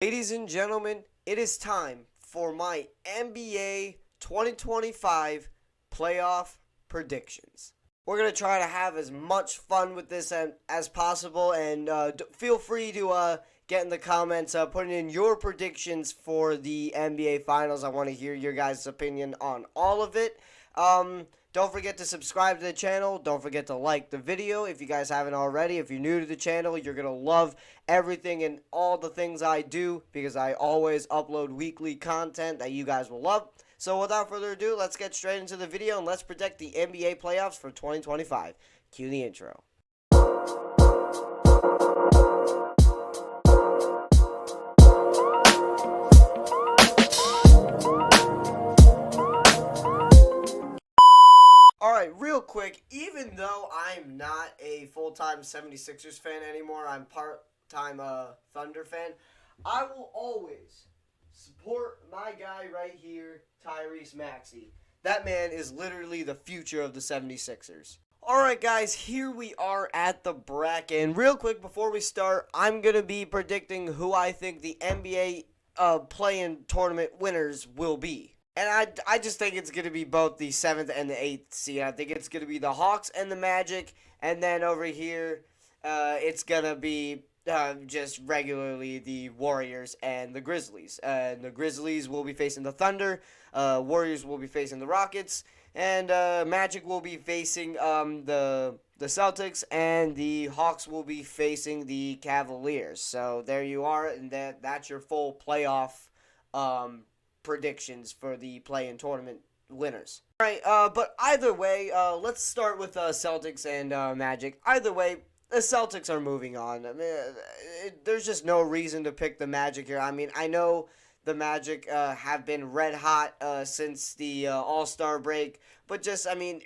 Ladies and gentlemen, it is time for my NBA 2025 playoff predictions. We're going to try to have as much fun with this as possible, and feel free to get in the comments, putting in your predictions for the NBA Finals. I want to hear your guys' opinion on all of it. Don't forget to subscribe to the channel. Don't forget to like the video if you guys haven't already. If you're new to the channel, you're going to love everything and all the things I do because I always upload weekly content that you guys will love. So without further ado, let's get straight into the video and let's predict the NBA playoffs for 2025. Cue the intro. Alright, real quick, even though I'm not a full-time 76ers fan anymore, I'm part-time Thunder fan, I will always support my guy right here, Tyrese Maxey. That man is literally the future of the 76ers. Alright guys, here we are at the bracket, and real quick before we start, I'm going to be predicting who I think the NBA play-in tournament winners will be. And I just think it's going to be both the 7th and the 8th seed. I think it's going to be the Hawks and the Magic. And then over here, it's going to be just regularly the Warriors and the Grizzlies. And the Grizzlies will be facing the Thunder. Warriors will be facing the Rockets. And Magic will be facing the Celtics. And the Hawks will be facing the Cavaliers. So there you are. And that's your full playoff predictions for the play-in tournament winners. Alright, but either way, let's start with Celtics and Magic. Either way, the Celtics are moving on. I mean, there's just no reason to pick the Magic here. I mean, I know the Magic have been red hot since the All-Star break, but just, I mean,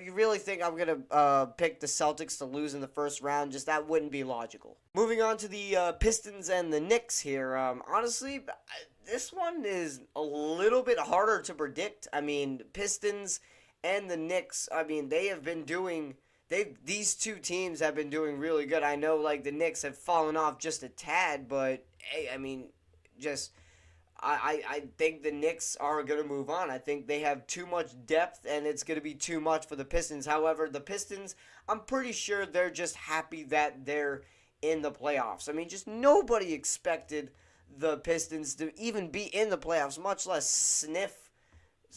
you really think I'm going to pick the Celtics to lose in the first round? Just that wouldn't be logical. Moving on to the Pistons and the Knicks here. Honestly, this one is a little bit harder to predict. I mean, Pistons and the Knicks, I mean, these two teams have been doing really good. I know, like, the Knicks have fallen off just a tad, but, hey, I mean, just I think the Knicks are going to move on. I think they have too much depth, and it's going to be too much for the Pistons. However, the Pistons, I'm pretty sure they're just happy that they're in the playoffs. I mean, just nobody expected the Pistons to even be in the playoffs, much less sniff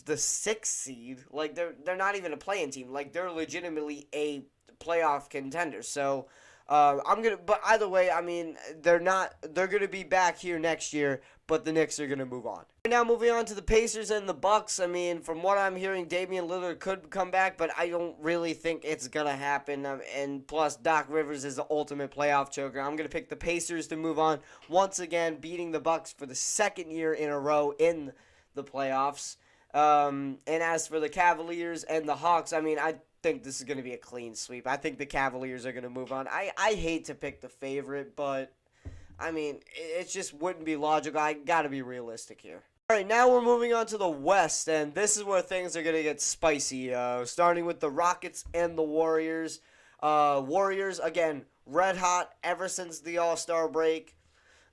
the 6th seed. Like, they're not even a play-in team. Like, they're legitimately a playoff contender. So, but either way, I mean, they're going to be back here next year, but the Knicks are going to move on. Now moving on to the Pacers and the Bucks. I mean, from what I'm hearing, Damian Lillard could come back, but I don't really think it's going to happen. And plus, Doc Rivers is the ultimate playoff choker. I'm going to pick the Pacers to move on, once again beating the Bucks for the 2nd year in a row in the playoffs. And as for the Cavaliers and the Hawks, I mean, I think this is going to be a clean sweep. I think the Cavaliers are going to move on. I hate to pick the favorite, but, I mean, it just wouldn't be logical. I got to be realistic here. All right, now we're moving on to the West, and this is where things are going to get spicy, starting with the Rockets and the Warriors. Warriors, again, red hot ever since the All-Star break.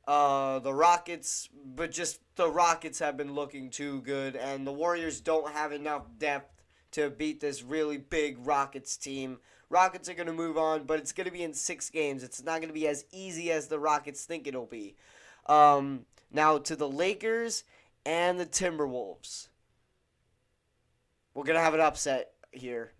The Rockets, but just the Rockets have been looking too good, and the Warriors don't have enough depth to beat this really big Rockets team. Rockets are going to move on, but it's going to be in 6 games. It's not going to be as easy as the Rockets think it'll be. Now to the Lakers and the Timberwolves. We're going to have an upset here.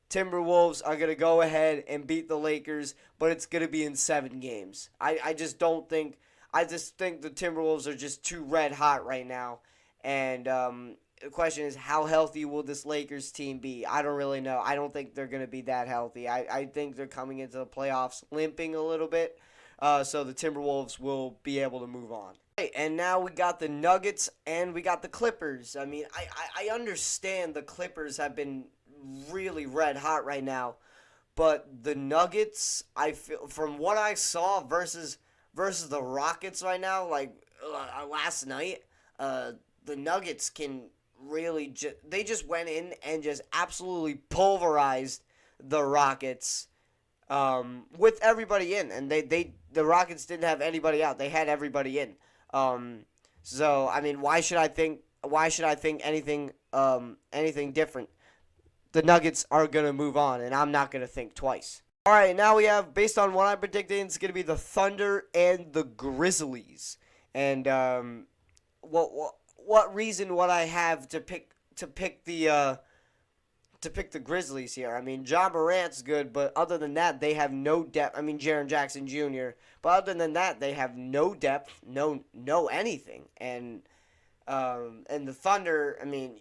Timberwolves are going to go ahead and beat the Lakers, but it's going to be in 7 games. I just think the Timberwolves are just too red hot right now. And the question is, how healthy will this Lakers team be? I don't really know. I don't think they're going to be that healthy. I think they're coming into the playoffs limping a little bit. So the Timberwolves will be able to move on. And now we got the Nuggets and we got the Clippers. I mean, I understand the Clippers have been really red hot right now, but the Nuggets, I feel, from what I saw versus the Rockets right now, like last night, the Nuggets can really they just went in and just absolutely pulverized the Rockets with everybody in, and the Rockets didn't have anybody out. They had everybody in. So I mean, why should I think anything different? The Nuggets are going to move on, and I'm not going to think twice. All right, now we have, based on what I'm predicting, it's going to be the Thunder and the Grizzlies. And what reason would I have to pick the Grizzlies here? I mean, Ja Morant's good, but other than that, they have no depth. I mean, Jaren Jackson Jr., but other than that, they have no depth, no anything. And the Thunder, I mean,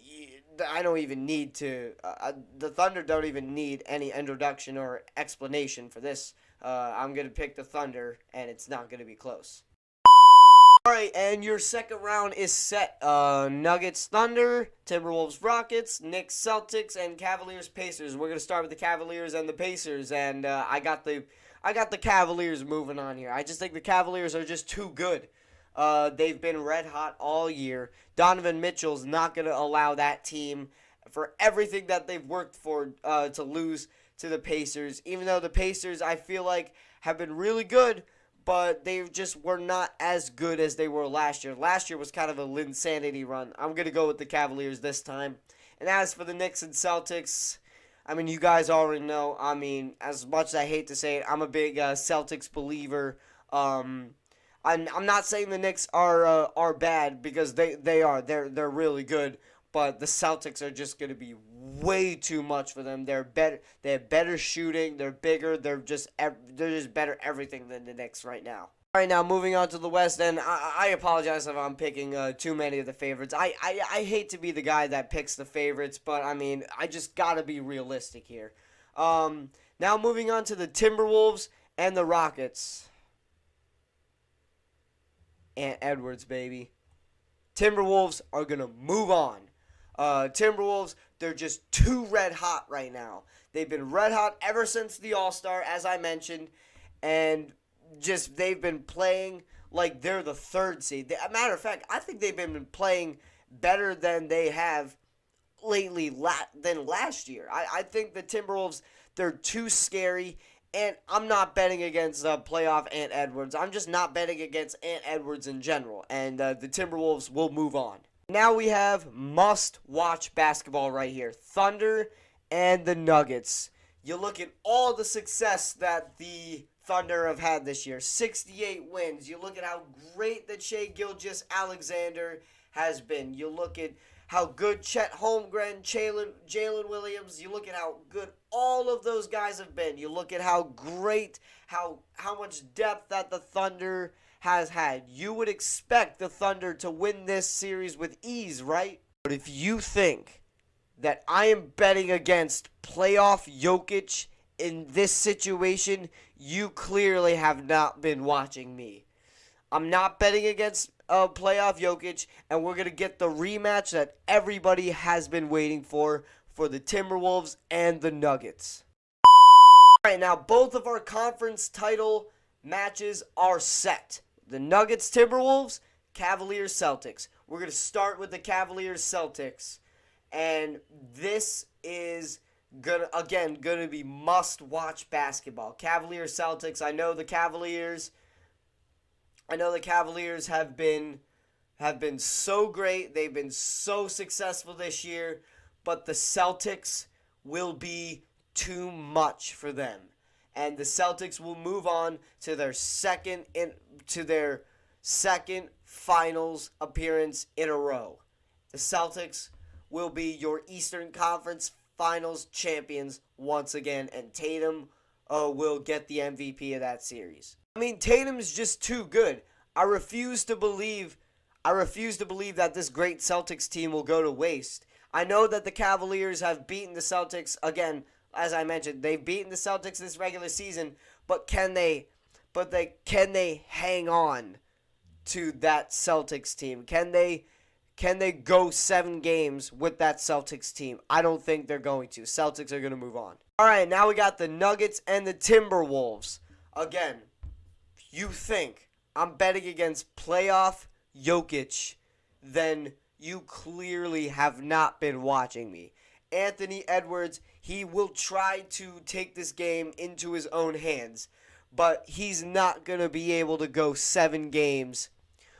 I don't even need to. The Thunder don't even need any introduction or explanation for this. I'm gonna pick the Thunder, and it's not gonna be close. All right, and your second round is set. Nuggets, Thunder, Timberwolves, Rockets, Knicks, Celtics, and Cavaliers, Pacers. We're gonna start with the Cavaliers and the Pacers, and I got the Cavaliers moving on here. I just think the Cavaliers are just too good. They've been red hot all year. Donovan Mitchell's not going to allow that team, for everything that they've worked for, to lose to the Pacers. Even though the Pacers, I feel like, have been really good, but they just were not as good as they were last year. Last year was kind of a Linsanity run. I'm going to go with the Cavaliers this time. And as for the Knicks and Celtics, I mean, you guys already know. I mean, as much as I hate to say it, I'm a big Celtics believer. I'm not saying the Knicks are bad, because they are. They're really good, but the Celtics are just going to be way too much for them. They're better. They have better shooting. They're bigger. They're just better everything than the Knicks right now. All right, now moving on to the West, and I apologize if I'm picking too many of the favorites. I hate to be the guy that picks the favorites, but I mean, I just gotta be realistic here. Now moving on to the Timberwolves and the Rockets. Ant Edwards, baby. Timberwolves are going to move on. Timberwolves, they're just too red hot right now. They've been red hot ever since the All-Star, as I mentioned, and just they've been playing like they're the third seed. As a matter of fact, I think they've been playing better than they have lately than last year. I think the Timberwolves, they're too scary. And I'm not betting against playoff Ant Edwards. I'm just not betting against Ant Edwards in general. And the Timberwolves will move on. Now we have must-watch basketball right here. Thunder and the Nuggets. You look at all the success that the Thunder have had this year. 68 wins. You look at how great that Shai Gilgeous-Alexander has been. You look at how good Chet Holmgren, Jalen Williams, you look at how good all of those guys have been. You look at how great, how much depth that the Thunder has had. You would expect the Thunder to win this series with ease, right? But if you think that I am betting against playoff Jokic in this situation, you clearly have not been watching me. I'm not betting against playoff Jokic, and we're going to get the rematch that everybody has been waiting for the Timberwolves and the Nuggets. All right, now both of our conference title matches are set. The Nuggets Timberwolves, Cavaliers Celtics. We're going to start with the Cavaliers Celtics, and this is going to be must-watch basketball. Cavaliers Celtics. I know the Cavaliers have been so great. They've been so successful this year, but the Celtics will be too much for them. And the Celtics will move on to their second finals appearance in a row. The Celtics will be your Eastern Conference Finals champions once again, and Tatum will get the MVP of that series. I mean, Tatum's just too good. I refuse to believe that this great Celtics team will go to waste. I know that the Cavaliers have beaten the Celtics again. As I mentioned, they've beaten the Celtics this regular season, but can they hang on to that Celtics team? Can they go 7 games with that Celtics team? I don't think they're going to. Celtics are going to move on. All right, now we got the Nuggets and the Timberwolves. Again, you think I'm betting against playoff Jokic, then you clearly have not been watching me. Anthony Edwards, he will try to take this game into his own hands, but he's not going to be able to go 7 games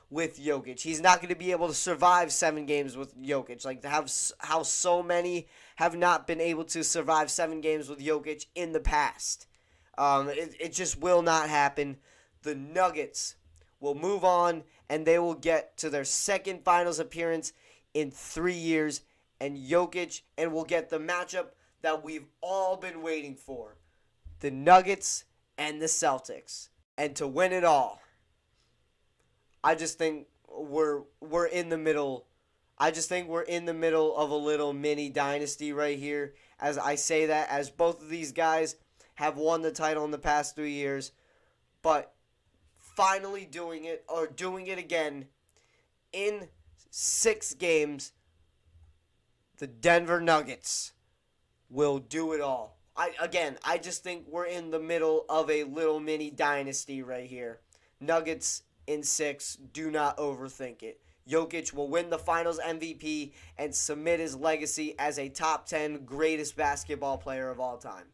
with Jokic. He's not going to be able to survive 7 games with Jokic. Like how so many have not been able to survive 7 games with Jokic in the past. It just will not happen. The Nuggets will move on, and they will get to their second finals appearance in 3 years, and Jokic, and we'll get the matchup that we've all been waiting for. The Nuggets and the Celtics. And to win it all, I just think we're in the middle. I just think we're in the middle of a little mini dynasty right here. As I say that, as both of these guys have won the title in the past 3 years, but finally doing it, or doing it again in 6 games, the Denver Nuggets will do it all. I just think we're in the middle of a little mini dynasty right here. Nuggets in 6, do not overthink it. Jokic will win the Finals MVP and submit his legacy as a top 10 greatest basketball player of all time.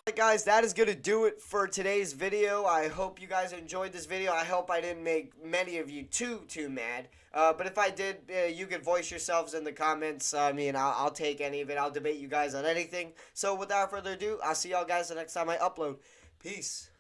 Alright guys, that is going to do it for today's video. I hope you guys enjoyed this video. I hope I didn't make many of you too mad. But if I did, you could voice yourselves in the comments. I mean, I'll take any of it. I'll debate you guys on anything. So without further ado, I'll see y'all guys the next time I upload. Peace.